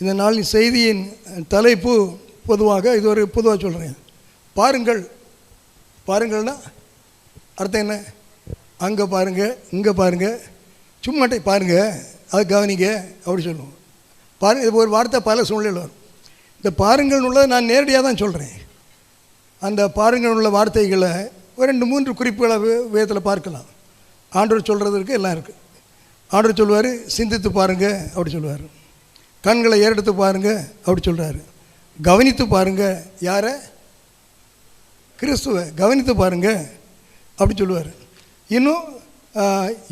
இந்த நாளின் செய்தியின் தலைப்பு பொதுவாக இது ஒரு பொதுவாக சொல்கிறேன். பாருங்கள். பாருங்கள்னா அர்த்தம் என்ன? அங்கே பாருங்கள், இங்கே பாருங்கள், சும்மாட்டை பாருங்கள், அது கவனிங்க அப்படி சொல்லுவோம். பாருங்கள், இது ஒரு வார்த்தை பல சூழ்நிலையில் வரும். இந்த பாருங்கள் உள்ளதை நான் நேரடியாக தான் சொல்கிறேன். அந்த பாருங்கள் உள்ள வார்த்தைகளை ஒரு 2-3 குறிப்புகளை வேதத்தில் பார்க்கலாம். ஆண்டவர் சொல்கிறதுக்கு எல்லாம் இருக்குது. ஆண்டவர் சொல்லுவார், சிந்தித்து பாருங்கள் அப்படி சொல்லுவார். கண்களை ஏறெடுத்து பாருங்கள் அப்படி சொல்கிறாரு. கவனித்து பாருங்கள், யாரை? கிறிஸ்துவை கவனித்து பாருங்கள் அப்படி சொல்லுவார். இன்னும்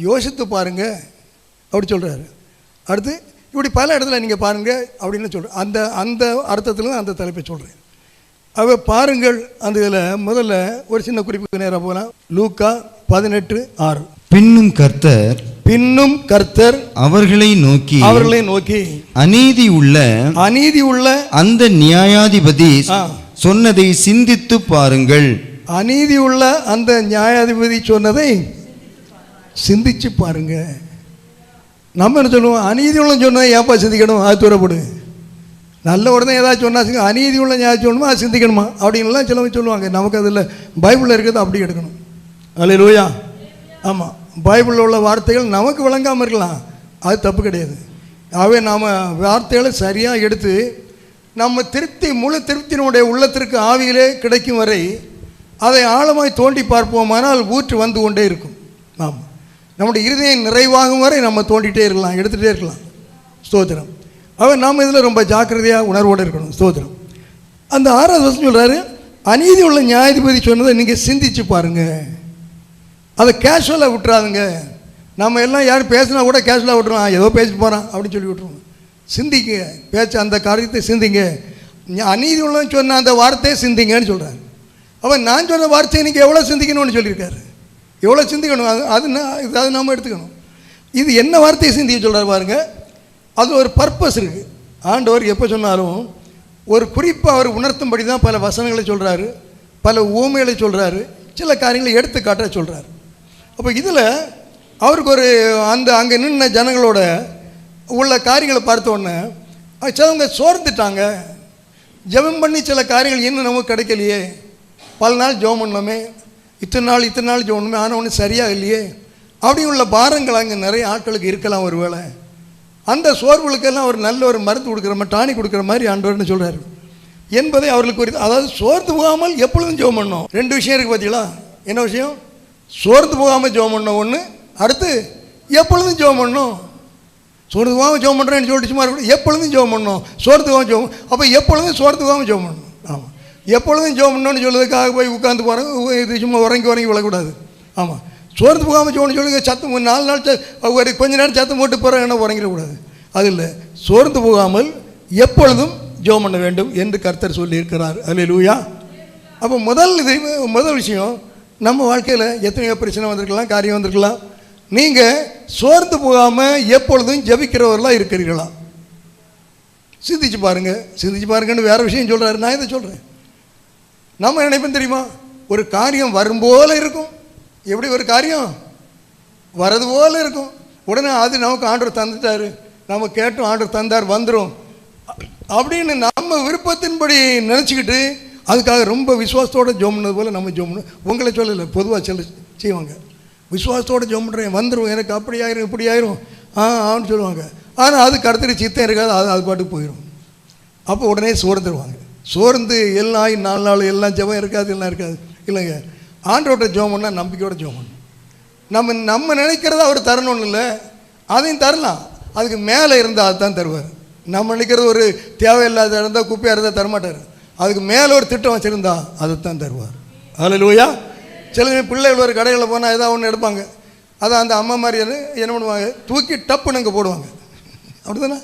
யோசித்து பாருங்கள் அப்படி சொல்கிறாரு. அடுத்து இப்படி பல இடத்துல நீங்கள் பாருங்கள் அப்படின்னு சொல்கிறேன். அந்த அர்த்தத்தில் தான் அந்த தலைப்பை சொல்கிறேன். பாருங்கள். அந்த இதில் முதல்ல ஒரு சின்ன குறிப்புக்கு நேராக போகலாம். லூக்கா 18:6. பின்னும் கர்த்தர் அவர்களை நோக்கி அநீதி உள்ள அந்த நியாயாதிபதி சொன்னதை சிந்தித்து பாருங்கள். அநீதி உள்ள அந்த நியாயாதிபதி சொன்னதை சிந்திச்சு பாருங்க. நம்ம என்ன சொல்லுவோம்? அநீதி உள்ள சொன்னதை ஏப்பா சிந்திக்கணும், அது தூரப்படு. நல்ல உடனே ஏதாவது சொன்னா அநீதி உள்ள நியாயம் சொல்லணுமா, அது சிந்திக்கணுமா அப்படின்லாம் சிலவங்க சொல்லுவாங்க. நமக்கு அதில் பைபிளில் இருக்கிறது அப்படி எடுக்கணும். அல்லேலூயா. ஆமாம், பைபிளில் உள்ள வார்த்தைகள் நமக்கு விளங்காமல் இருக்கலாம், அது தப்பு கிடையாது. ஆகவே நாம் வார்த்தைகளை சரியாக எடுத்து நம்ம முழு திருப்தியினுடைய உள்ளத்திற்கு ஆவியிலே கிடைக்கும் வரை அதை ஆழமாய் தோண்டி பார்ப்போமானால் ஊற்று வந்து கொண்டே இருக்கும். ஆமாம், நம்முடைய இருதயம் நிறைவாகும் வரை நம்ம தோண்டிகிட்டே இருக்கலாம், எடுத்துகிட்டே இருக்கலாம். ஸ்தோத்திரம். அவர் நாம் இதில் ரொம்ப ஜாக்கிரதையாக உணர்வோடு இருக்கணும். ஸ்தோத்திரம். அந்த 6வது வசனம் சொல்கிறாரு, அநீதி உள்ள நியாயாதிபதி சொன்னதை நீங்கள் சிந்திச்சு பாருங்கள். அதை கேஷுவலாக விட்டுறாதுங்க. நம்ம எல்லாம் யாரும் பேசினா கூட கேஷுவலாக விட்டுருவோம், ஏதோ பேசிட்டு போகிறான் அப்படின்னு சொல்லி விட்டுருவோம். சிந்திங்க, பேச்ச அந்த காரியத்தை சிந்திங்க. அநீதி உள்ளன்னு சொன்ன அந்த வார்த்தையை சிந்திங்கன்னு சொல்கிறாரு. அவன் நான் சொன்ன வார்த்தையை நீங்கள் எவ்வளோ சிந்திக்கணும்னு சொல்லியிருக்காரு. எவ்வளோ சிந்திக்கணும், அது நம்ம எடுத்துக்கணும். இது என்ன வார்த்தையை சிந்திக்க சொல்கிறார் பாருங்கள். அது ஒரு பர்பஸ் இருக்குது. ஆண்டவர் எப்போ சொன்னாலும் ஒரு குறிப்பாக அவர் உணர்த்தும்படி தான் பல வசனங்களை சொல்கிறாரு, பல ஊமைகளை சொல்கிறாரு, சில காரியங்களை எடுத்து காட்ட சொல்கிறார். அப்போ இதில் அவருக்கு ஒரு அங்கே நின்ன ஜனங்களோட உள்ள காரியங்களை பார்த்தோன்னே சிலவங்க சோர்ந்துட்டாங்க. ஜெபம் பண்ணி சில காரியங்கள் இன்னும் நமக்கு கிடைக்கலையே, பல நாள் ஜெபம் பண்ணோமே, இத்தனை நாள் ஜெபம் பண்ணோமே, ஆனால் ஒன்றும் சரியாக இல்லையே அப்படி உள்ள பாரங்கள் அங்கே நிறைய ஆட்களுக்கு இருக்கலாம். ஒரு வேளை அந்த சோர்வுகளுக்கெல்லாம் ஒரு நல்ல ஒரு மருந்து கொடுக்குற மாதிரி, டானிக் கொடுக்குற மாதிரி ஆண்டவர்னு சொல்கிறார் என்பதை அவர்களுக்கு ஒரு, அதாவது சோர்ந்து போகாமல் எப்பொழுதும் ஜெபம் பண்ணணும். 2 விஷயம் இருக்குது பார்த்தீங்களா? என்ன விஷயம்? சோர்ந்து போகாமல் ஜெபம் பண்ணணும் ஒன்று, அடுத்து எப்பொழுதும் ஜெபம் பண்ணணும். சோர்ந்து போகாமல் ஜெபம் பண்ணுறேன்னு சொல்லிட்டு சும்மா இருக்கணும், எப்பொழுதும் ஜெபம் பண்ணணும். சோர்ந்து போகாமல் ஜெபம், அப்போ எப்பொழுதும் சோர்ந்து போகாமல் ஜெபம் பண்ணணும். ஆமாம், எப்பொழுதும் ஜெபம் பண்ணணும்னு சொல்லுறதுக்காக போய் உட்காந்து போகிறாங்க, இது சும்மா உறங்கி விழக்கூடாது. ஆமாம், சோர்ந்து போகாமல் ஜெபம்னு சொல்லி சத்தம் 4 நாள் ஒரு கொஞ்ச நேரம் சத்தம் போட்டு போகிறேன், என்ன உறங்கிடக்கூடாது. அது இல்லை, சோர்ந்து போகாமல் எப்பொழுதும் ஜெபம் பண்ண வேண்டும் என்று கர்த்தர் சொல்லியிருக்கிறார். அல்லேலூயா. அப்போ முதல் விஷயம், நம்ம வாழ்க்கையில் எத்தனையோ பிரச்சனை வந்திருக்கலாம், காரியம் வந்திருக்கலாம். நீங்கள் சோர்ந்து போகாமல் எப்பொழுதும் ஜெபிக்கிறவர்களாக இருக்கிறீர்களா? சிந்திச்சு பாருங்கன்னு வேறு விஷயம் சொல்கிறாரு. நான் இதை சொல்கிறேன். நம்ம நினைப்போம் தெரியுமா, ஒரு காரியம் வரும்போல இருக்கும். எப்படி ஒரு காரியம் வரது போல் இருக்கும், உடனே அது நமக்கு ஆண்டவர் தந்துட்டார், நம்ம கேட்டோம் ஆண்டவர் தந்தார், வந்துடும் அப்படின்னு நம்ம விருப்பத்தின்படி நினச்சிக்கிட்டு அதுக்காக ரொம்ப விசுவாசத்தோடு ஜெபம் பண்ணது போல் நம்ம ஜெபம் பண்ணணும். உங்களை சொல்லலை, பொதுவாக செய்வாங்க. விசுவாசத்தோடு ஜெபம் பண்ணுறேன், வந்துடும், எனக்கு அப்படி ஆயிரும் இப்படி ஆயிரும் ஆன்னு சொல்லுவாங்க. ஆனால் அது கருத்துக்கு சித்தம் இருக்காது, அது பாட்டுக்கு போயிடும். அப்போ உடனே சோர்ந்துருவாங்க. சோர்ந்து எல்லாம் 4 நாள் எல்லாம் ஜெபம் இருக்காது, எல்லாம் இருக்காது. இல்லைங்க, ஆண்டவர்கிட்ட ஜெபம் பண்ணால் நம்பிக்கையோட ஜெபம் பண்ணணும். நம்ம நினைக்கிறத அவர் தரணும்னு இல்லை, அதையும் தரலாம். அதுக்கு மேலே இருந்தால் அதுதான் தருவார். நம்ம நினைக்கிறது ஒரு தேவையில்லாத இருந்தால், குப்பையாக இருந்தால் தரமாட்டார். அதுக்கு மேலே ஒரு திட்டம் வச்சுருந்தா அதைத்தான் தருவார். அல்லேலூயா. சில பிள்ளைகள் ஒரு கடையில் போனால் ஏதாவது ஒன்று எடுப்பாங்க, அதை அந்த அம்மா மாதிரி என்ன பண்ணுவாங்க, தூக்கி டப்புன்னு அங்கே போடுவாங்க. அப்படி தானே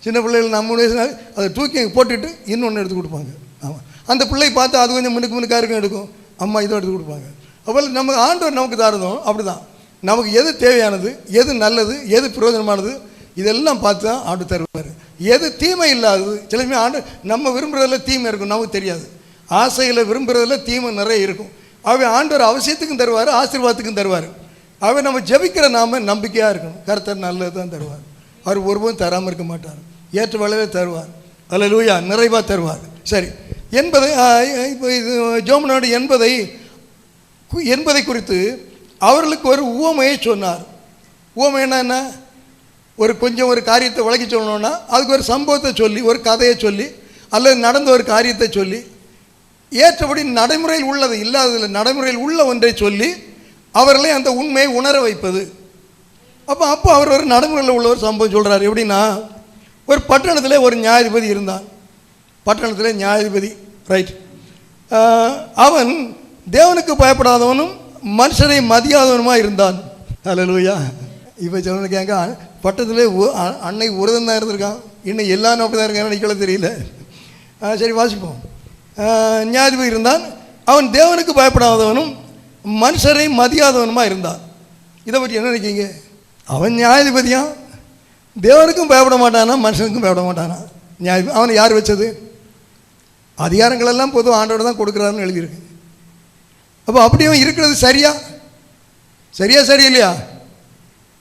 சின்ன பிள்ளைகள் நம்ம வயசுனா அதை தூக்கி அங்கே போட்டுட்டு இன்னொன்று எடுத்து கொடுப்பாங்க. ஆமாம், அந்த பிள்ளை பார்த்து அது கொஞ்சம் முன்னுக்கு இருக்கும் எடுக்கும், அம்மா இதோ எடுத்து கொடுப்பாங்க. அப்போ நம்ம ஆண்டவர் நமக்கு தரதும் அப்படி தான். நமக்கு எது தேவையானது, எது நல்லது, எது பிரயோஜனமானது, இதெல்லாம் பார்த்து தான் ஆண்டு தருவார். எது தீமை இல்லாதது, சிலமே ஆண்டு நம்ம விரும்புகிறதில் தீமை இருக்கும், நமக்கு தெரியாது. ஆசையில் விரும்புகிறதில் தீமை நிறைய இருக்கும். ஆகவே ஆண்டவர் அவசியத்துக்கும் தருவார், ஆசீர்வாதத்துக்கும் தருவார். ஆகவே நம்ம ஜெபிக்கிற நாம நம்பிக்கையாக இருக்கணும். கர்த்தர் நல்லது தான் தருவார், அவர் ஒருபோதும் தராமல் இருக்க மாட்டார். ஏற்ற வேலையில் தருவார். அல்லேலூயா, நிறைவாக தருவார். சரி, என்பதை இப்போ இது ஜோமனோடு என்பதை குறித்து அவர்களுக்கு ஒரு உவமையை சொன்னார். உவமைன்னா என்ன? ஒரு காரியத்தை விளக்கி சொல்லணும்னா அதுக்கு ஒரு சம்பவத்தை சொல்லி, ஒரு கதையை சொல்லி, அல்லது நடந்த ஒரு காரியத்தை சொல்லி, ஏற்றபடி நடைமுறையில் உள்ளது இல்லாததில் நடைமுறையில் உள்ள ஒன்றை சொல்லி அவர்களை அந்த உண்மையை உணர வைப்பது. அப்போ அவர் ஒரு நடைமுறையில் உள்ள ஒரு சம்பவம் சொல்கிறார். எப்படின்னா, ஒரு பட்டணத்தில் ஒரு நியாயாதிபதி இருந்தான். பட்டணத்தில் நியாயாதிபதி, ரைட். அவன் தேவனுக்கு பயப்படாதவனும் மனுஷனை மதியாதவனுமாக இருந்தான். அல்லேலூயா. இப்போ சொன்னது கேட்க, பட்டணத்தில் அன்னைக்கு ஒருதன் தான் இருந்திருக்கான், இன்னும் எல்லாரும் அப்படி தான் இருக்காங்க, நிற்கல தெரியல. சரி, வாசிப்போம். நியாயாதிபதி இருந்தான். அவன் தேவனுக்கு பயப்படாதவனும் மனுஷரை மதியாதவனுமா இருந்தான். இதை பற்றி என்ன நினைக்கிங்க? அவன் நியாயாதிபதியா, தேவனுக்கும் பயப்பட மாட்டானா, மனுஷனுக்கும் பயப்பட மாட்டானா? நியாயாதிபதி. அவனை யார் வச்சது? அதிகாரங்களெல்லாம் பொதுவாக ஆண்டோடு தான் கொடுக்குறாருன்னு எழுதியிருக்கு. அப்போ அப்படியும் இருக்கிறது சரியா சரியில்லையா?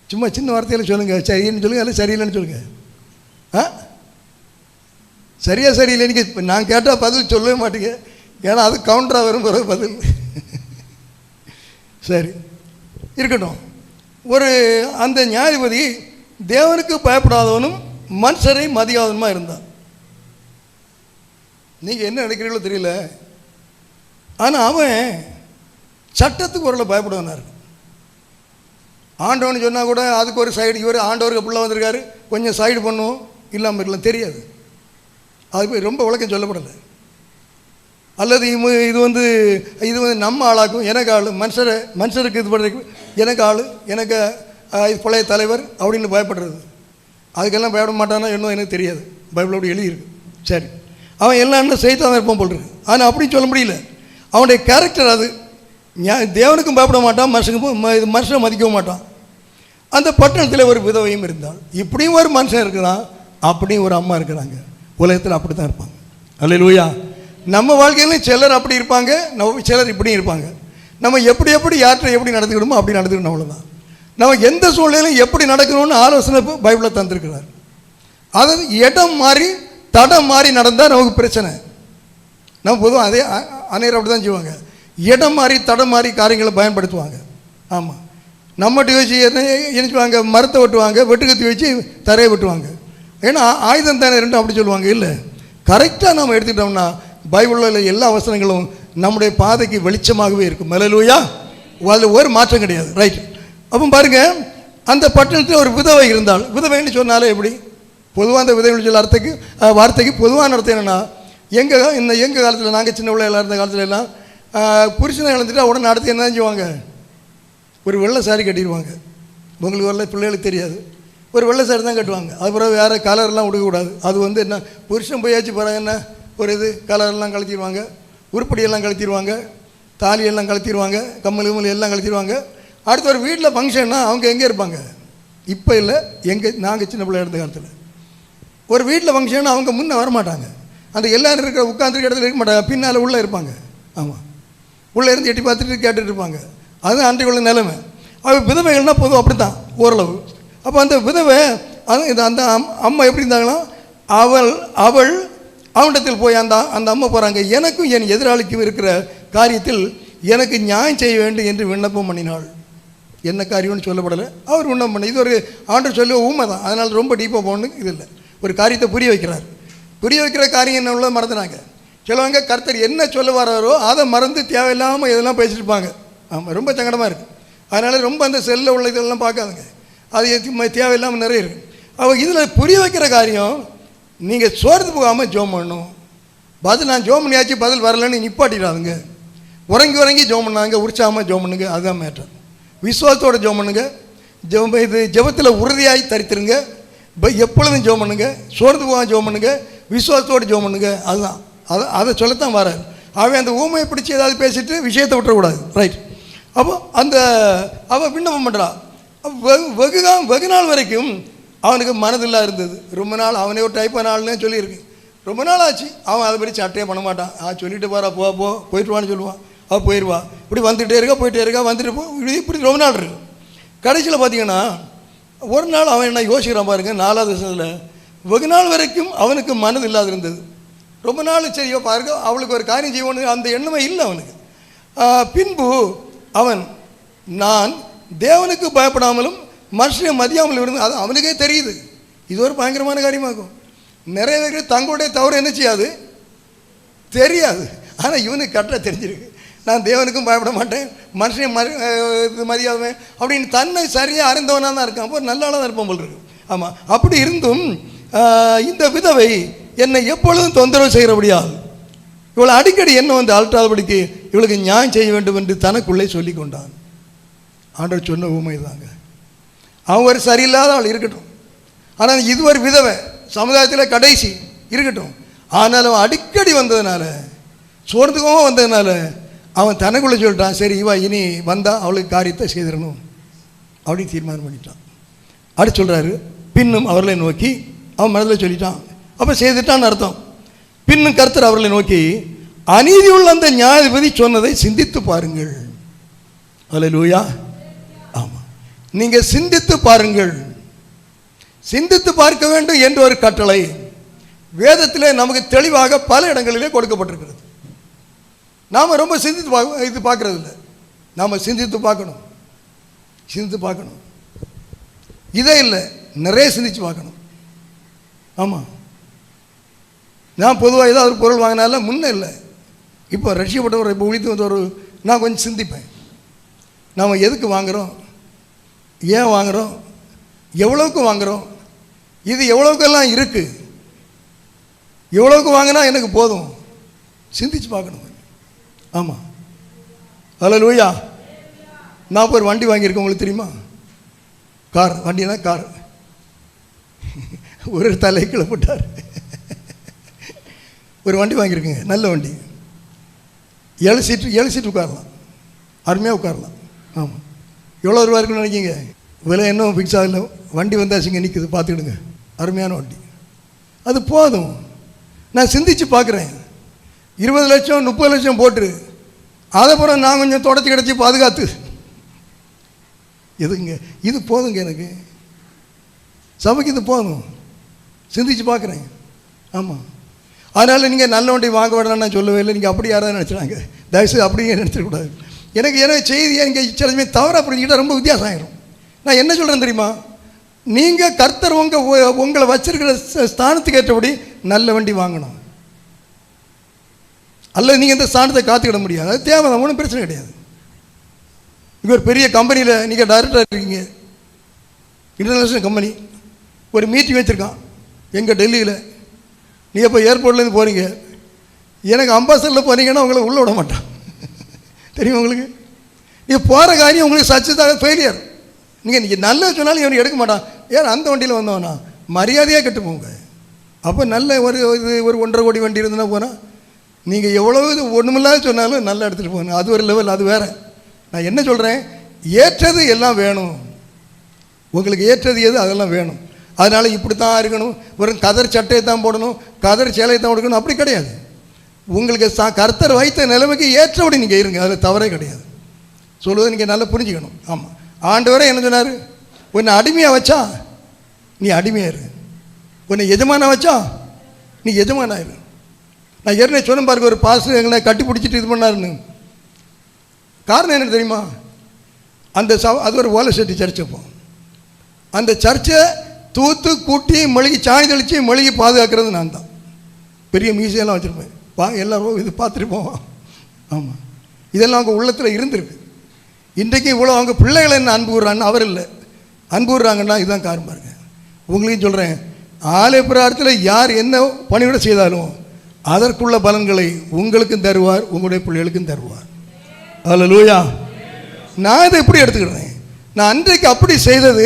சும்மா சின்ன வார்த்தையில் சொல்லுங்கள், சரின்னு சொல்லுங்கள், இல்லை சரியில்லைன்னு சொல்லுங்கள். சரியில்லை. நீங்கள் நான் கேட்டால் பதில் சொல்லவே மாட்டேங்க, ஏன்னா அது கவுண்டராக வரும் பிறகு பதில். சரி, இருக்கட்டும். அந்த நியாயாதிபதி தேவனுக்கு பயப்படாதவனும் மனுஷரை மதியாதவனுமா இருந்தான். நீங்கள் என்ன நினைக்கிறீங்களோ தெரியல, ஆனால் அவன் சட்டத்துக்கு ஒரு பயப்படுவனா இருக்கு. ஆண்டவன் சொன்னால் கூட அதுக்கு ஒரு சைடு, இவர் ஆண்டவருக்கு பிள்ளை வந்திருக்காரு, கொஞ்சம் சைடு பண்ணுவோம், இல்லாமல் இருக்கலாம், தெரியாது. அது ரொம்ப விளக்கம் சொல்லப்படலை. அல்லது இது வந்து நம்ம ஆளாக்கும், எனக்கு ஆள், மனுஷருக்கு இது பண்ணுறதுக்கு எனக்கு ஆள், எனக்கு பழைய தலைவர் அப்படின்னு பயப்படுறது. அதுக்கெல்லாம் பயப்பட மாட்டானா இன்னும் எனக்கு தெரியாது, பைபிள் அப்படி எழுதியிருக்கு. சரி, அவன் எல்லாம் செய்தான் இருப்பான் போல் இருக்கு. ஆனால் அப்படி சொல்ல முடியல. அவனுடைய கேரக்டர் அது. தேவனுக்கும் பயப்பட மாட்டான், மனுஷனை மதிக்கவும் மாட்டான். அந்த பட்டணத்தில் ஒரு விதவையும் இருந்தால். இப்படியும் ஒரு மனுஷன் இருக்கிறான், அப்படியும் ஒரு அம்மா இருக்கிறாங்க. உலகத்தில் அப்படி தான் இருப்பாங்க. அல்லேலூயா. நம்ம வாழ்க்கையிலும் சிலர் அப்படி இருப்பாங்க, சிலர் இப்படியும் இருப்பாங்க. நம்ம எப்படி யார்கிட்ட எப்படி நடந்துக்கணுமோ அப்படி நடந்துக்கணும், அவ்வளோதான். நம்ம எந்த சூழ்நிலையிலும் எப்படி நடக்கணும்னு ஆலோசனை பைபிளில் தந்திருக்கிறார். அதாவது இடம் மாறி தடம் மாறி நடந்தால் நமக்கு பிரச்சனை. நம்ம பொதுவாக அதே அநேரம் அப்படி தான் செய்வாங்க. இடம் மாறி தடம் மாறி காரியங்களை பயன்படுத்துவாங்க. ஆமாம், நம்மகிட்ட வச்சு என்ன செய்வாங்க, மரத்தை வெட்டுவாங்க, வெட்டுக்கத்தி வச்சு தரையை வெட்டுவாங்க. ஏன்னா ஆயுதம் தானே ரெண்டும் அப்படி சொல்லுவாங்க. இல்லை, கரெக்டாக நம்ம எடுத்துக்கிட்டோம்னா பைபிளில் எல்லா வசனங்களும் நம்முடைய பாதைக்கு வெளிச்சமாகவே இருக்கும். அல்லேலூயா. அதில் ஒரு மாற்றம் கிடையாது. ரைட். அப்போ பாருங்கள், அந்த பட்டணத்தில் ஒரு விதவை இருந்தால். விதவைன்னு சொன்னாலே எப்படி? பொதுவாக அந்த விதவைன்னு சொல்ல வார்த்தைக்கு பொதுவான அர்த்தம் என்னென்னா, எங்கள் காலத்தில், நாங்கள் சின்ன பிள்ளைகளாக இருந்த காலத்துல எல்லாம் புருஷனை இழந்துட்டு உடனே அடுத்து என்ன செய்வாங்க, ஒரு வெள்ளை சாரி கட்டிடுவாங்க. உங்களுக்கு வெள்ளை பிள்ளைகளுக்கு தெரியாது, ஒரு வெள்ளை சாரி தான் கட்டுவாங்க. அது பிறகு வேறு கலர்லாம் உடுக்கக்கூடாது. அது வந்து என்ன, புருஷன் போயாச்சு பிறகு என்ன, ஒரு கலரெல்லாம் கழட்டிடுவாங்க, உருப்படியெல்லாம் கழட்டிடுவாங்க, தாலியெல்லாம் கழட்டிடுவாங்க, கம்மல் எல்லாம் கழட்டிடுவாங்க. அடுத்து ஒரு வீட்டில் ஃபங்க்ஷன்னா அவங்க எங்கே இருப்பாங்க? இப்போ இல்லை, நாங்கள் சின்ன பிள்ளை இருந்த காலத்தில் ஒரு வீட்டில் ஃபங்க்ஷன்னா அவங்க முன்னே வரமாட்டாங்க. அந்த எல்லோரும் இருக்கிற உட்காந்துருக்க இடத்துல இருக்க மாட்டாங்க, பின்னால் உள்ளே இருப்பாங்க. ஆமாம், உள்ளே இருந்து எட்டி பார்த்துட்டு கேட்டுட்டு இருப்பாங்க. அதுதான் அன்றைக்குள்ள நிலைமை. அவள் விதவைகள்னால் பொதுவாக அப்படி தான் ஓரளவு. அப்போ அந்த விதவை அந்த அம்மா எப்படி இருந்தாங்கன்னா, அவள் அவனிடத்தில் போய் அந்த அம்மா போகிறாங்க, எனக்கும் என் எதிராளிக்கும் இருக்கிற காரியத்தில் எனக்கு நியாயம் செய்ய வேண்டும் என்று விண்ணப்பம் பண்ணினாள். என்ன காரியம்னு சொல்லப்படலை, அவர் விண்ணப்பம் பண்ணி. இது ஒரு ஆண்டு சொல்லி ஊமை தான், அதனால் ரொம்ப டீப்பாக போகணும் இது இல்லை. ஒரு காரியத்தை புரிய வைக்கிற காரியம் என்ன உள்ள மறந்துனாங்க. சிலவங்க கர்த்தர் என்ன சொல்ல வர்றாரோ அதை மறந்து தேவையில்லாமல் இதெல்லாம் பேசிட்டு இருப்பாங்க. ஆமாம், ரொம்ப சங்கடமாக இருக்குது. அதனால் ரொம்ப அந்த செல்லில் உள்ள இதெல்லாம் பார்க்காதுங்க, அது தேவையில்லாமல் நிறைய இருக்குது. அவள் இதில் புரிய வைக்கிற காரியம், நீங்கள் சோர்ந்து போகாமல் ஜோம் பண்ணணும். நான் ஜோம் பண்ணியாச்சு, பதில் வரலன்னு நிப்பாட்டிடாதுங்க. உறங்கி ஜோம் பண்ணாங்க, உற்சாகமாக ஜோம் பண்ணுங்க. அதுதான் மேட்டர். விசுவாசத்தோடு ஜோம் பண்ணுங்க. ஜெபத்தில் உறுதியாகி தரித்திருங்க. எப்பொழுதும் ஜோம் பண்ணுங்க. சோர்ந்து போகாம ஜோம் பண்ணுங்க. விசுவாசத்தோடு ஜோம் பண்ணுங்க. அதுதான் அதை சொல்லத்தான் வராது. அவன் அந்த ஊமையை பிடிச்சி ஏதாவது பேசிட்டு விஷயத்தை விட்டுறக்கூடாது. ரைட். அப்போ அவன் விண்ணப்பம் பண்ணுறான். வெகு நாள் வரைக்கும் அவனுக்கு மனதில்லாக இருந்தது. ரொம்ப நாள் அவனே ஒரு டைப் நாள்னே சொல்லியிருக்கு. ரொம்ப நாள் ஆச்சு. அவன் அதை பற்றி சட்டையே பண்ண மாட்டான். சொல்லிட்டு போகிறா, போயிட்டு வான்னு சொல்லுவான். அவள் போயிடுவா. இப்படி வந்துகிட்டே இருக்கா, போயிட்டே இருக்கா, வந்துட்டு இப்படி ரொம்ப நாள் இருக்கு. கடைசியில் பார்த்தீங்கன்னா ஒரு நாள் அவன் என்ன யோசிக்கிறான் பாருங்க. 4வது வருஷத்தில் வெகு நாள் வரைக்கும் அவனுக்கு மனது இல்லாது இருந்தது. ரொம்ப நாள் செய்ய பாருங்க, அவளுக்கு ஒரு காரியம் செய்யணும் அந்த எண்ணமே இல்லை அவனுக்கு. பின்பு அவன் நான் தேவனுக்கு பயப்படாமலும் மனுஷனை மதியாமலும் இருந்து, அது அவனுக்கே தெரியுது இது ஒரு பயங்கரமான காரியமாகும். நிறைய பேருக்கு தங்களுடைய தவறு என்ன செய்யாது தெரியாது, ஆனால் இவனுக்கு கரெக்டாக தெரிஞ்சிருக்கு. நான் தேவனுக்கும் பயப்பட மாட்டேன், மனுஷனை மதியாதவன் அப்படின்னு தன்னை சரியாக அறிந்தவனாக தான் இருக்கான். அப்போ நல்ல ஆளாக தான் இருப்பான் போல் இருக்கு. ஆமாம், அப்படி இருந்தும் இந்த விதவை என்னை எப்பொழுதும் தொந்தரவு செய்கிறபடியால் இவளை அடிக்கடி என்ன வந்து அழட்டாதபடிக்கு இவளுக்கு நியாயம் செய்ய வேண்டும் என்று தனக்குள்ளே சொல்லி கொண்டான். ஆண்டவர் சொன்ன உண்மை தாங்க. அவங்க ஒரு சரியில்லாத ஆள் இருக்கட்டும், ஆனால் இது ஒரு விதவை சமுதாயத்தில் கடைசி இருக்கட்டும், ஆனாலும் அடிக்கடி வந்ததுனால சோர்ந்துகவும் வந்ததுனால அவன் தனக்குள்ளே சொல்லிட்டான், சரி இவா இனி வந்தால் அவளுக்கு காரியத்தை செய்திடணும் அப்படின்னு தீர்மானம் பண்ணிட்டான். அடுத்து சொல்கிறாரு, பின்னும் அவர்களை நோக்கி, அவன் மனதில் சொல்லிட்டான், அப்போ செய்துட்டான்னு அர்த்தம். பின்னும் கர்த்தர் அவர்களை நோக்கி, அநீதி உள்ள அந்த நியாயாதிபதி சொன்னதை சிந்தித்து பாருங்கள். அல்லேலூயா. ஆமாம், நீங்கள் சிந்தித்து பாருங்கள். சிந்தித்து பார்க்க வேண்டும் என்ற ஒரு கட்டளை வேதத்திலே நமக்கு தெளிவாக பல இடங்களிலே கொடுக்கப்பட்டிருக்கிறது. நாம் ரொம்ப சிந்தித்து இது பார்க்கறது இல்லை, நாம் சிந்தித்து பார்க்கணும். சிந்தித்து பார்க்கணும், இதே இல்லை, நிறைய சிந்தித்து பார்க்கணும். ஆமாம், நான் பொதுவாக ஏதாவது ஒரு பொருள் வாங்கினால முன்னே இல்லை, இப்போ ரஷ்யப்பட்டவர் இப்போ ஒழித்து வந்து ஒரு நான் கொஞ்சம் சிந்திப்பேன். நாம் எதுக்கு வாங்குகிறோம், ஏன் வாங்குகிறோம், எவ்வளோக்கு வாங்குகிறோம், இது எவ்வளோக்கெல்லாம் இருக்குது, எவ்வளோக்கு வாங்கினா எனக்கு போதும், சிந்திச்சு பார்க்கணும். ஆமாம், அல்லேலூயா. நான் இப்போ ஒரு வண்டி வாங்கியிருக்கேன், உங்களுக்கு தெரியுமா? கார், வண்டினா கார். ஒரு தலைக்குள்ள போட்டார். ஒரு வண்டி வாங்கியிருக்குங்க, நல்ல வண்டி, 7 சீட்டு உட்காரலாம், அருமையாக உட்காரலாம். ஆமாம், எவ்வளோ ரூபா இருக்குன்னு நினைக்கிங்க? விலை இன்னும் ஃபிக்ஸ் ஆகல, வண்டி வந்தாச்சுங்க நிற்குது, பார்த்துக்கிடுங்க, அருமையான வண்டி, அது போதும். நான் சிந்திச்சு பார்க்குறேன், 20 லட்சம் 30 லட்சம் போட்டு அதை பிறகு நான் கொஞ்சம் தொடச்சி கிடச்சி பாதுகாத்து எதுங்க, இது போதுங்க எனக்கு, சபைக்கு இது போதும், சிந்திச்சு பார்க்குறேன். ஆமாம், அதனால் நீங்கள் நல்ல வண்டி வாங்க வேண்டாம் நான் சொல்லவே இல்லை. நீங்கள் அப்படி யாராவது நினச்சிடாங்க, தயவுசெய்து அப்படியே நினச்சிடக்கூடாது. எனக்கு செய்தியை நீங்கள் சிலமே தவறாக புரிஞ்சுக்கிட்டால் ரொம்ப வித்தியாசம் ஆகிடும். நான் என்ன சொல்கிறேன் தெரியுமா, நீங்கள் கர்த்தர் உங்களை வச்சிருக்கிற ஸ்தானத்துக்கு ஏற்றபடி நல்ல வண்டி வாங்கணும். அல்ல நீங்கள் இந்த ஸ்தானத்தை காத்துக்கிட முடியாது, அது தேவை, ஒன்றும் பிரச்சனை கிடையாது. இங்கே ஒரு பெரிய கம்பெனியில் நீங்கள் டைரக்டராக இருக்கீங்க, இன்டர்நேஷ்னல் கம்பெனி, ஒரு மீட்டிங் வச்சுருக்கான் எங்கள் டெல்லியில். நீ எப்போ ஏர்போர்ட்லேருந்து போகிறீங்க, எனக்கு அம்பாசடரில் போகிறீங்கன்னா உங்களை உள்ளே விட மாட்டான், தெரியும் உங்களுக்கு. நீங்கள் போகிற காரியம் உங்களுக்கு சக்ஸஸாக ஃபெயிலியர். நீங்கள் நல்ல சொன்னாலும் இவனுக்கு எடுக்க மாட்டான். ஏன் அந்த வண்டியில் வந்தவனா மரியாதையாக கெட்டு போங்க. அப்போ நல்ல ஒரு 1.5 கோடி வண்டி இருந்துன்னா போனால் நீங்கள் எவ்வளோ இது ஒன்றுமில்லாத சொன்னாலும் நல்லா எடுத்துகிட்டு போகணும், அது ஒரு லெவல், அது வேறு. நான் என்ன சொல்கிறேன், ஏற்றது எல்லாம் வேணும், உங்களுக்கு ஏற்றது எது அதெல்லாம் வேணும். அதனால் இப்படி தான் இருக்கணும், வெறும் கதர் சட்டையை தான் போடணும், கதர் சேலையை தான் கொடுக்கணும், அப்படி கிடையாது. உங்களுக்கு கர்த்தர் வைத்த நிலைமைக்கு ஏற்றபடி நீங்கள் இருங்க, அதில் தவறே கிடையாது. சொல்லுவது நீங்கள் நல்லா புரிஞ்சுக்கணும். ஆமாம், ஆண்டவரே என்ன சொன்னார், உன்னை அடிமையாக வச்சா நீ அடிமையாரு, உன்னை எஜமானா வச்சா நீ எஜமானாயிரு. நான் ஏற்கனவே சொன்ன பாருங்க, ஒரு பாஸ்டர் எங்களை கட்டி பிடிச்சிட்டு இது பண்ணாருன்னு. காரணம் என்ன தெரியுமா, அந்த அது ஒரு ஓலை செட்டி சர்ச். அப்போ அந்த சர்ச்சை தூத்து கூட்டி மொழிகி சாணி தெளித்து மொழிகி பாதுகாக்கிறது நான் தான். பெரிய மியூசியெல்லாம் வச்சுருப்பேன், எல்லோரும் இது பார்த்துட்டு போவோம். ஆமாம், இதெல்லாம் அவங்க உள்ளத்தில் இருந்திருக்கு. இன்றைக்கு இவ்வளோ அவங்க பிள்ளைகளை என்ன அன்பு கூடுறான்னு அவர் இல்லை, அன்பு கூடுறாங்கன்னா இதுதான் காரணம் பாருங்க. உங்களையும் சொல்கிறேன், ஆலய பிரார்த்தத்தில் யார் என்ன பணிவிட செய்தாலும் அதற்குள்ள பலன்களை உங்களுக்கும் தருவார், உங்களுடைய பிள்ளைகளுக்கும் தருவார். அல்லேலூயா. நான் இதை எப்படி எடுத்துக்கிடுறேன், நான் அன்றைக்கு அப்படி செய்தது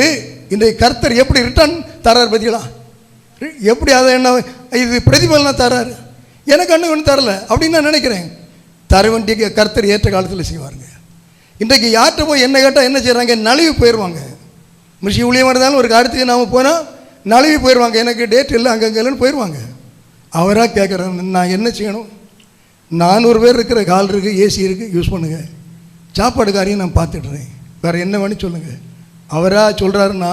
இன்றைக்கு கர்த்தர் எப்படி ரிட்டர்ன் தரார் பார்த்தீங்களா, எப்படி அதை என்ன இது பிரதிபலனாக தராரு. எனக்கு அண்ணன் ஒன்றும் தரல அப்படின்னு நான் நினைக்கிறேன். தர வேண்டிய கர்த்தர் ஏற்ற காலத்தில் செய்வாருங்க. இன்றைக்கு யார்கிட்ட போய் என்ன கேட்டால் என்ன செய்கிறாங்க, நழுவி போயிடுவாங்க. மிஷி ஊழியமாக இருந்தாலும் ஒரு காரியத்துக்கு நாம் போனால் நழுவி போயிடுவாங்க, எனக்கு டேட் இல்லை அங்கங்கன்னு போயிடுவாங்க. அவராக கேட்குறேன், நான் என்ன செய்யணும், 400 பேர் இருக்கிற கால் இருக்குது, ஏசி இருக்குது, யூஸ் பண்ணுங்கள், சாப்பாடு காரியம் நான் பார்த்துடுறேன், வேறு என்ன வேணும் சொல்லுங்கள். அவராக சொல்கிறாருன்னா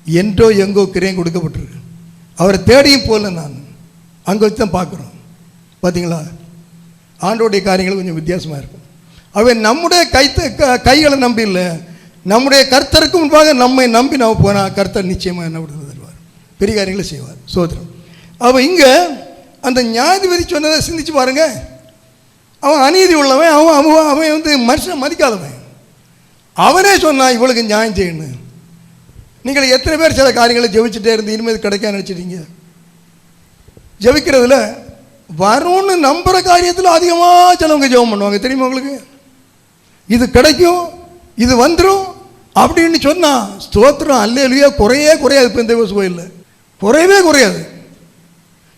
என்றோ எங்கோ கிரயம் கொடுக்கப்பட்டிருக்கு, அவரை தேடியும் போகல. நான் அங்கே வச்சு தான் பார்க்குறோம். பார்த்தீங்களா, ஆண்டோடைய காரியங்கள் கொஞ்சம் வித்தியாசமாக இருக்கும். அவன் நம்முடைய கைகளை நம்பி இல்லை, நம்முடைய கர்த்தருக்கு முன்பாக நம்மை நம்பி நம்ம போனால் கர்த்தர் நிச்சயமாக என்ன விடுதலை தருவார், பெரிய காரியங்களை செய்வார். சோதரம். அவன் இங்கே அந்த நியாயாதிபதி சொன்னதை சிந்திச்சு பாருங்க. அவன் அநீதி உள்ளவன், அவன் வந்து மனுஷனை மதிக்காதவன். அவனே சொன்னான் இவளுக்கு நியாயம் செய்யணும். நீங்கள் எத்தனை பேர் சில காரியங்களை ஜெபிச்சுட்டே இருந்து இனிமேல் கிடைக்க நினச்சிட்டீங்க? ஜெபிக்கிறதுல வரும்னு நம்புகிற காரியத்தில் அதிகமாக சிலவங்க ஜெபம் பண்ணுவாங்க. தெரியுமா உங்களுக்கு? இது கிடைக்கும், இது வந்துடும் அப்படின்னு சொன்னால் ஸ்தோத்திரம் அல்லேலூயா குறையாது. இப்போ இந்த கோயிலில் குறையவே குறையாது.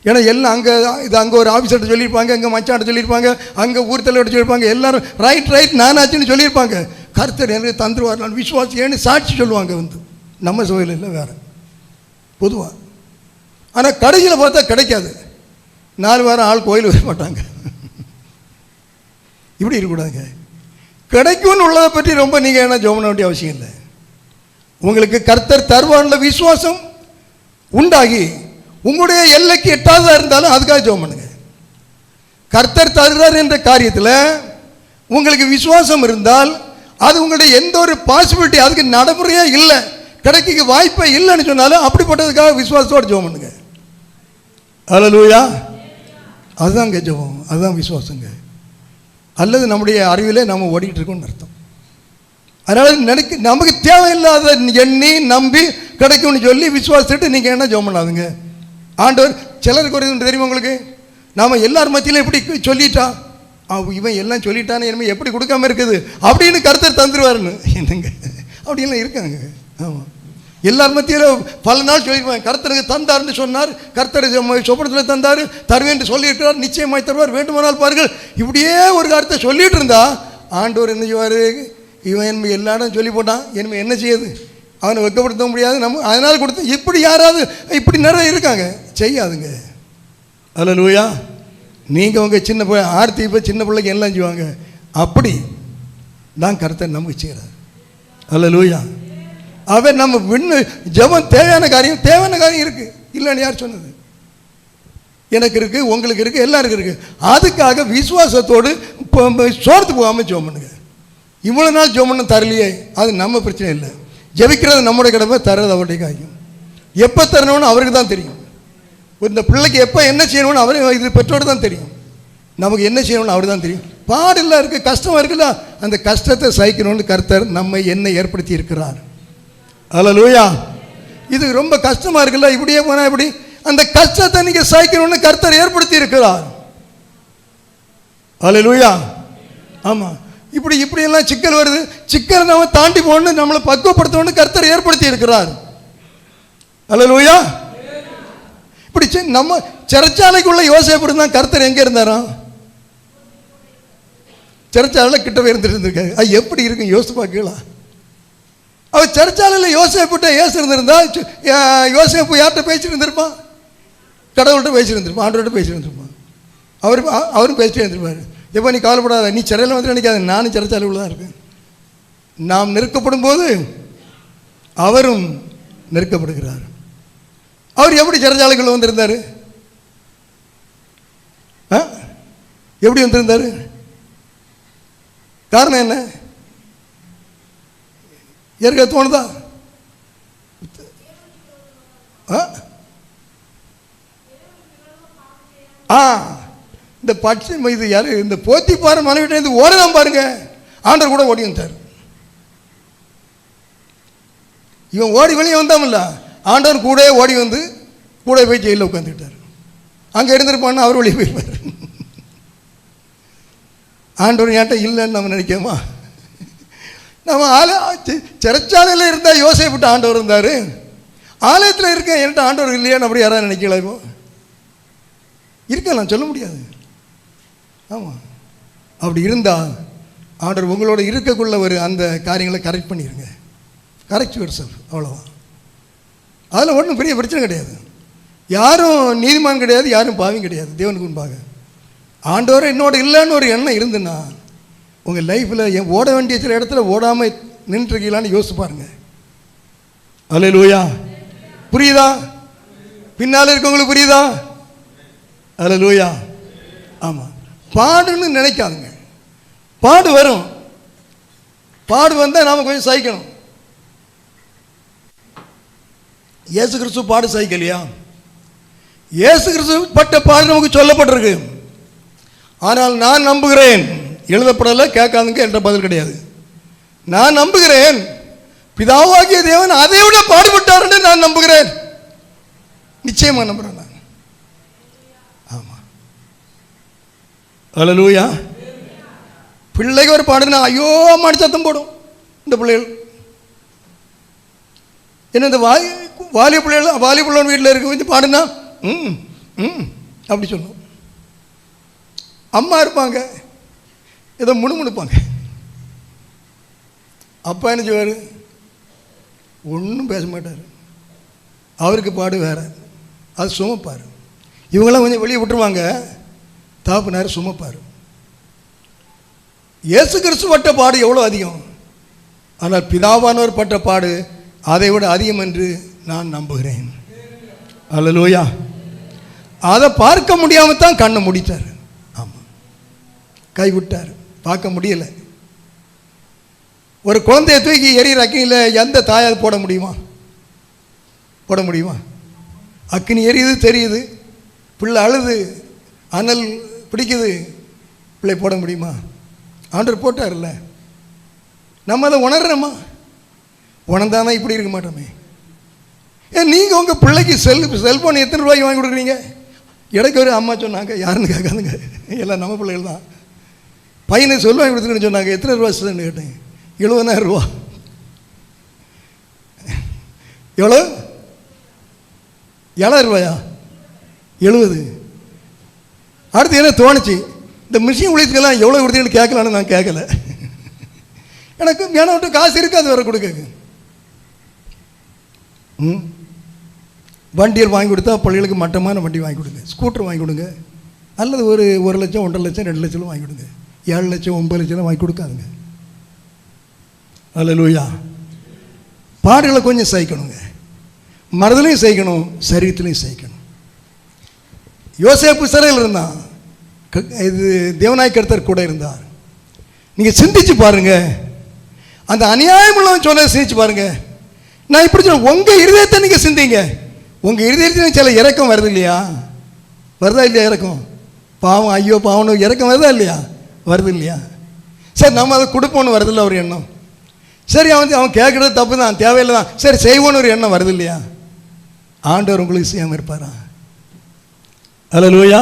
ஏன்னா எல்லாம் அங்கே இது அங்கே ஒரு ஆஃபீஸர்கிட்ட சொல்லியிருப்பாங்க, அங்கே மச்சான்ட்ட சொல்லியிருப்பாங்க, அங்கே ஊர் தலைவர்கிட்ட சொல்லியிருப்பாங்க, எல்லாரும் ரைட் நானாச்சுன்னு சொல்லியிருப்பாங்க. கர்த்தர் எனக்கு தந்துருவார், நான் விசுவாசி ஏன்னு சாட்சி சொல்லுவாங்க. வந்து நம்ம சோயில் இல்லை, வேறு பொதுவாக. ஆனால் கடைசியில் பார்த்தா கிடைக்காது. 4 வாரம் ஆள் கோயில் வர மாட்டாங்க. இப்படி இருக்கக்கூடாதுங்க. கிடைக்கும்னு உள்ளதை பற்றி ரொம்ப நீங்கள் என்ன ஜெபம் பண்ண வேண்டிய அவசியம் இல்லை. உங்களுக்கு கர்த்தர் தருவான்ல விசுவாசம் உண்டாகி உங்களுடைய எல்லைக்கு எட்டாவதாக இருந்தாலும் அதுக்காக ஜெபம் பண்ணுங்க. கர்த்தர் தருகிறார் என்ற காரியத்தில் உங்களுக்கு விசுவாசம் இருந்தால் அது உங்களுடைய எந்த ஒரு பாசிபிலிட்டி அதுக்கு நடைமுறையே இல்லை, கிடைக்க வாய்ப்பே இல்லைன்னு சொன்னாலும் அப்படிப்பட்டதுக்காக விசுவாசத்தோடு ஜெபம் பண்ணுங்க. அல்லேலூயா. அதுதாங்க ஜெபம், அதுதான் விசுவாசங்க. அல்லது நம்முடைய அறிவிலே நம்ம ஓடிக்கிட்டு இருக்கோம்னு அர்த்தம். அதனால் நமக்கு தேவையில்லாத எண்ணி நம்பி கிடைக்கும்னு சொல்லி விசுவாசிட்டு நீங்கள் என்ன ஜெபம் பண்ணாதுங்க. ஆண்டவர் சிலருக்கு ஒரு தெரியுமா உங்களுக்கு, நாம் எல்லார் மத்தியிலும் எப்படி சொல்லிட்டா இவன் எல்லாம் சொல்லிட்டானே இனிமேல் எப்படி கொடுக்காம இருக்குது அப்படின்னு கர்த்தர் தந்துடுவாருன்னு. என்னங்க அப்படின்லாம் இருக்காங்க. ஆமாம், எல்லார் மத்தியிலும் பல நாள் சொல்லியிருப்பாங்க. கர்த்தருக்கு தந்தார்னு சொன்னார், கர்த்தர் சொப்பனத்தில் தந்தார், தருவேன் சொல்லியிருக்கிறார், நிச்சயமாய் தருவார், வேண்டுமானால் பாருங்கள். இப்படியே ஒரு கருத்தை சொல்லிட்டு இருந்தா ஆண்டவர் என்ன செய்வார், இவன் என்ன எல்லா இடம் சொல்லி போட்டான், இனிமேல் என்ன செய்யுது, அவனை வெட்கப்படுத்த முடியாது, நம்ம அதனால் கொடுத்து. இப்படி யாராவது இப்படி நிறைய இருக்காங்க, செய்யாதுங்க. அல்லேலூயா. நீங்கள் உங்கள் சின்ன பிள்ளை ஆர்த்தி இப்போ சின்ன பிள்ளைக்கு எல்லாம் செய்வாங்க, அப்படி தான் கர்த்தர் நமக்கு செய்கிறார். அல்லேலூயா. அவன் நம்ம விண்ணு ஜெபம் தேவையான காரியம் இருக்குது, இல்லைன்னு யார் சொன்னது? எனக்கு இருக்குது, உங்களுக்கு இருக்குது, எல்லாருக்கும் இருக்குது. அதுக்காக விசுவாசத்தோடு சோர்த்து போகாமல் ஜெபம் பண்ணுங்க. இவ்வளோ நாள் ஜெபம் பண்ண தரலையே, அது நம்ம பிரச்சனை இல்லை. ஜெபிக்கிறது நம்முடைய கடமை, தர்றது அவருடைய காரியம். எப்போ தரணும்னு அவருக்கு தான் தெரியும். இந்த பிள்ளைக்கு எப்போ என்ன செய்யணும்னு அவரே, இது பெற்றோடு தான் தெரியும். நமக்கு என்ன செய்யணும்னு அவரு தான் தெரியும். பாடெல்லாம் இருக்குது, கஷ்டமாக இருக்குல்ல, அந்த கஷ்டத்தை சகிக்கணும்னு கர்த்தர் நம்மை என்ன ஏற்படுத்தி இருக்கிறார். அல்லேலூயா. இது ரொம்ப கஷ்டமாக இருக்குல்ல, இப்படியே போனால் இப்படி அந்த கஷ்டத்தை நீங்கள் சகிக்கணும்னு கர்த்தர் ஏற்படுத்தி இருக்கிறார். அல்லேலூயா. ஆமாம், இப்படியெல்லாம் சிக்கல் வருது, சிக்கலை நம்ம தாண்டி போகணும்னு நம்மளை பக்குவப்படுத்தணும்னு கர்த்தர் ஏற்படுத்தி இருக்கிறார். அல்லேலூயா. இப்படி நம்ம சிறைச்சாலைக்குள்ள யோசேப்பு தான் கர்த்தர் எங்கே இருந்தாராம்? சிறைச்சாலையில் கிட்டவே இருந்துருக்காரு. அது எப்படி இருக்கும் யோசிச்சு பார்க்கலாம். அவர் சிறைச்சாலையில் யோசேப்புட்ட ஏசு இருந்திருந்தா யோசேப்பு யார்கிட்ட பேசிட்டு இருந்திருப்பான்? கடவுள்கிட்ட பேசிட்டு இருந்திருப்பான், ஆண்டவர்கிட்ட பேசிட்டு இருந்திருப்பான். அவரும் பேசிட்டே இருந்திருப்பார். எப்போ நீ கவலைப்படாத, நீ சிறையில் வந்து நினைக்காத, நானும் சிறைச்சாலை உள்ள தான் இருக்கேன். நாம் நெருக்கப்படும் போது அவரும் நெருக்கப்படுகிறார். அவர் எப்படி சிறைச்சாலைக்குள்ள வந்திருந்தார்? எப்படி வந்திருந்தார்? காரணம் என்ன? ஏற்க தோணுதா? இந்த பட்சி இது யாரு, இந்த போத்திபார மனைவிட்டேருந்து ஓடலாம் பாருங்க. ஆண்டவர் கூட ஓடி வந்தார். இவன் ஓடி வெளியே வந்தாமல்ல, ஆண்டவர் கூட ஓடி வந்து கூட போய் ஜெயிலில் உட்காந்துக்கிட்டார். அங்கே இருந்திருப்பான்னு அவர் வெளியே போயிருப்பார். ஆண்டவர் ஏன்ட்ட இல்லைன்னு நம்ம நினைக்கமா? நம்ம சிறைச்சாலையில் இருந்தால் யோசேப்புட்ட ஆண்டவர் இருந்தார், ஆலயத்தில் இருக்க என்கிட்ட ஆண்டவர் இல்லையான்னு அப்படி யாராவது நினைக்கலாம்? இப்போ இருக்கலாம், சொல்ல முடியாது. ஆமாம், அப்படி இருந்தால் ஆண்டவர் உங்களோட இருக்கக்குள்ள ஒரு அந்த காரியங்களை கரெக்ட் பண்ணிடுங்க. கரெக்ட் யுவர் செல்ஃப், அவ்வளோதான். அதில் ஒன்றும் பெரிய பிரச்சனை கிடையாது. யாரும் நீதிமான் கிடையாது, யாரும் பாவியும் கிடையாது தேவனுக்கு முன்பாக. ஆண்டவர் என்னோட இல்லைன்னு ஒரு எண்ணம் இருந்துன்னா உங்கள் லைஃப்பில் ஓட வேண்டிய சில இடத்துல ஓடாமல் நின்றுருக்கீங்களான்னு யோசிச்சு பாருங்க. அல்லேலூயா. புரியுதா? பின்னால் இருக்கவங்களுக்கு புரியுதா? அல்லேலூயா. ஆமாம், பாடுன்னு நினைக்காதுங்க. பாடு வரும், பாடு வந்தால் நாம் கொஞ்சம் சகிக்கணும். இயேசு கிறிஸ்து பாடு சகிக்கலையா? இயேசு கிறிஸ்து பட்ட பாடு நமக்கு சொல்லப்பட்டிருக்கு. ஆனால் நான் நம்புகிறேன், எழுதப்படலை, கேட்காதுங்க என்ற பதில் கிடையாது. நான் நம்புகிறேன் பிதாவாகிய தேவன் அதை விட பாடுபட்டார் என்று நான் நம்புகிறேன். நிச்சயமா நம்புகிறேன் நான். ஆமாம், அல்லேலூயா. பிள்ளைக்கு ஒரு பாடுனா ஐயோ அம்மாடி சத்தம் போடும் இந்த பிள்ளைகள். என்ன இந்த வாலிய பிள்ளைகள், வாலிய பிள்ளை வீட்டில் இருக்க வந்து பாடுனா அப்படி சொல்லும். அம்மா இருப்பாங்க, ஏதோ முணுமுணுப்பாங்க. அப்பா என்ன செய்வார்? ஒன்றும் பேச மாட்டார். அவருக்கு பாடு வேறு, அது சுமப்பார். இவங்களாம் கொஞ்சம் வெளியே விட்டுருவாங்க, தாப்புனார் சுமப்பார். இயேசு கிறிஸ்து பட்ட பாடு எவ்வளோ அதிகம், ஆனால் பிதாவானவர் பட்ட பாடு அதை விட அதிகம் என்று நான் நம்புகிறேன். அல்லேலூயா. அதை பார்க்க முடியாமல் தான் கண்ணை முடித்தார். ஆமாம், கைவிட்டார், பார்க்க முடியலை. ஒரு குழந்தைய தூக்கி எரியிற அக்கினியில் எந்த தாயால் போட முடியுமா? போட முடியுமா? அக்கினி எரியுது தெரியுது, பிள்ளை அழுது, அனல் பிடிக்குது, பிள்ளை போட முடியுமா? ஆண்டவர் போட்டார்ல. நம்ம அதை உணர்றோமா? உணர்ந்தாதான் இப்படி இருக்க மாட்டோமே. நீங்கள் உங்கள் பிள்ளைக்கு செல்ஃபோன் எத்தனை ரூபாய்க்கு வாங்கி கொடுக்குறீங்க? இடைக்கு ஒரு அம்மா சொன்னாங்க, யாருன்னு கேட்காதுங்க, எல்லாம் நம்ம பிள்ளைகள் தான். பையனுக்கு செல் வாங்கி கொடுத்துருன்னு சொன்னாங்க. எத்தனை ரூபா சார்ன்னு கேட்டேன். 70,000 ரூபா. எவ்வளோ? 7,000 ரூபாயா? 70. அடுத்து என்ன தோணுச்சு, இந்த மிஷின் உழைத்துக்கெல்லாம் எவ்வளோ கொடுத்தீங்கன்னு கேட்கலான்னு நான் கேட்கல. எனக்கு வேணா விட்டு காசு இருக்காது வேறு கொடுக்க. வண்டியில் வாங்கி கொடுத்தா பிள்ளைகளுக்கு மட்டமான வண்டி வாங்கி கொடுங்க, ஸ்கூட்டர் வாங்கி கொடுங்க, அல்லது ஒரு 1 லட்சம் 1.5 லட்சம் 2 லட்சம் வாங்கி கொடுங்க. 7 லட்சம் 9 லட்சம் வாங்கி கொடுக்காதுங்க. அல்லேலூயா. பாடுகளை கொஞ்சம் சகிக்கணுங்க, மனதிலையும் சகிக்கணும், சரீரத்திலையும் சகிக்கணும். யோசேப்பு சிறையில் இருந்தான், இது தேவநாய் கர்த்தர் கூட இருந்தார். நீங்கள் சிந்திச்சு பாருங்க, அந்த அநியாயம் உள்ளவன் சொன்னதை சிந்திச்சு பாருங்க. நான் இப்படி சொல்ல, உங்கள் இருதயத்தை நீங்கள் சிந்திங்க. உங்கள் இருதயத்தில் சில இறக்கம் வருது இல்லையா? வருதா இல்லையா? இறக்கம், பாவம், ஐயோ பாவம் இறக்கம் வருதா இல்லையா? வருது இல்லையா? சரி, நம்ம அதை கொடுப்போன்னு வருதில்ல ஒரு எண்ணம். சரி, அவன் கேட்குறது தப்பு தான், தேவையில்லை தான், சரி செய்வோன்னு ஒரு எண்ணம் வருது இல்லையா? ஆண்டவர் உங்களுக்கு செய்யாமல் இருப்பாரா? அல்லேலூயா.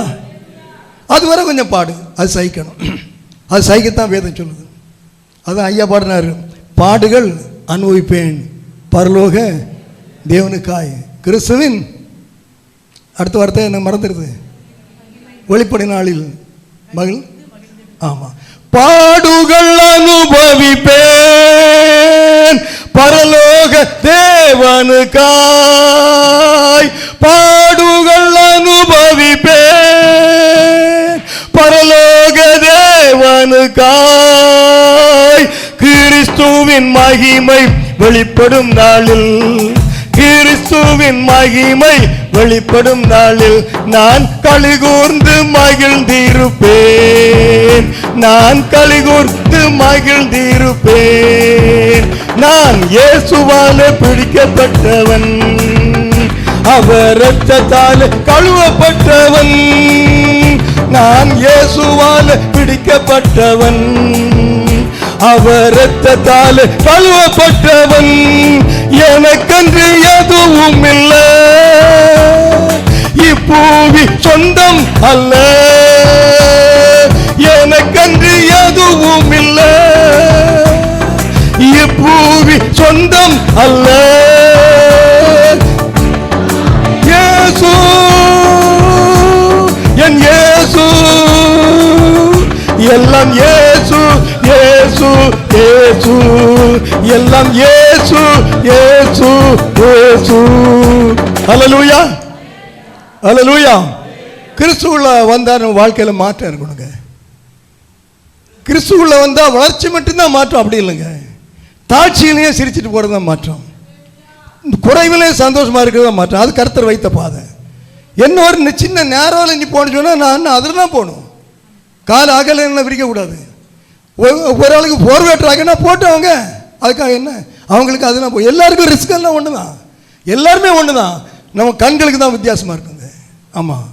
அது வர கொஞ்சம் பாடு, அது சகிக்கணும். அது சகிக்கத்தான் வேதம் சொல்லுது. அதான் ஐயா பாடினார், பாடுகள் அனுபவிப்பேன் பரலோக தேவனுக்காய் கிறிஸ்துவின், அடுத்த வார்த்தை என்ன மறந்துடுது, வெளிப்படை நாளில் மகிழ். ஆமாம், பாடுகள் அனுபவிப்பேன் பரலோக தேவனுக்காய். பாடுகள் அனுபவிப்பேன் பரலோக தேவனுக்காய். கிறிஸ்துவின் மகிமை வெளிப்படும் நாளில், கிறிஸ்துவின் மகிமை வெளிப்படும் நாளில் நான் களிகூர்ந்து மகிழ்ந்திருப்பேன். நான் களிகூர்ந்து மகிழ்ந்திருப்பேன். நான் இயேசுவால் பிடிக்கப்பட்டவன், அவர் இரத்தத்தால் கழுவப்பட்டவன். நான் இயேசுவால் பிடிக்கப்பட்டவன், அவர் இரத்தத்தால் கழுவப்பட்டவன். எனக்கென்று எதுவும் இல்லை, இப்பூவி சொந்தம் அல்ல. எனக்கென்று எதுவும் இல்லை, இப்பூவி சொந்தம் அல்ல. இயேசு, என் இயேசு, எல்லாம் இயேசு, இயேசு, இயேசு, எல்லாம் இயேசு, இயேசு, இயேசு. அல்லேலூயா, அல்லேலூயா. கிறிஸ்துவுள்ள வந்தால் நம்ம வாழ்க்கையில் மாற்றம் இருக்கணுங்க. கிறிஸ்துவுள்ள வந்தால் வளர்ச்சி மட்டும்தான் மாற்றம், அப்படி இல்லைங்க. தாட்சியிலையும் சிரிச்சிட்டு போகிறது தான் மாற்றம், குறைவிலையும் சந்தோஷமாக இருக்கிறது தான் மாற்றம். அது கர்த்தர் வைத்த பாதை. என்ன ஒரு சின்ன நேரம் நீ போன சொன்னால் நான் அதில் தான் போகணும். கால் அகல என்ன விரிக்கக்கூடாது. ஒரு ஆளுக்கு போர்வேட்டராகனா போட்டு அவங்க அதுக்காக என்ன அவங்களுக்கு அதெல்லாம் போய் எல்லாருக்கும் ரிஸ்க் எல்லாம் ஒன்று தான், எல்லாருமே ஒன்று தான். நம்ம கண்களுக்கு தான் வித்தியாசமாக இருக்குது. ஆமாம்.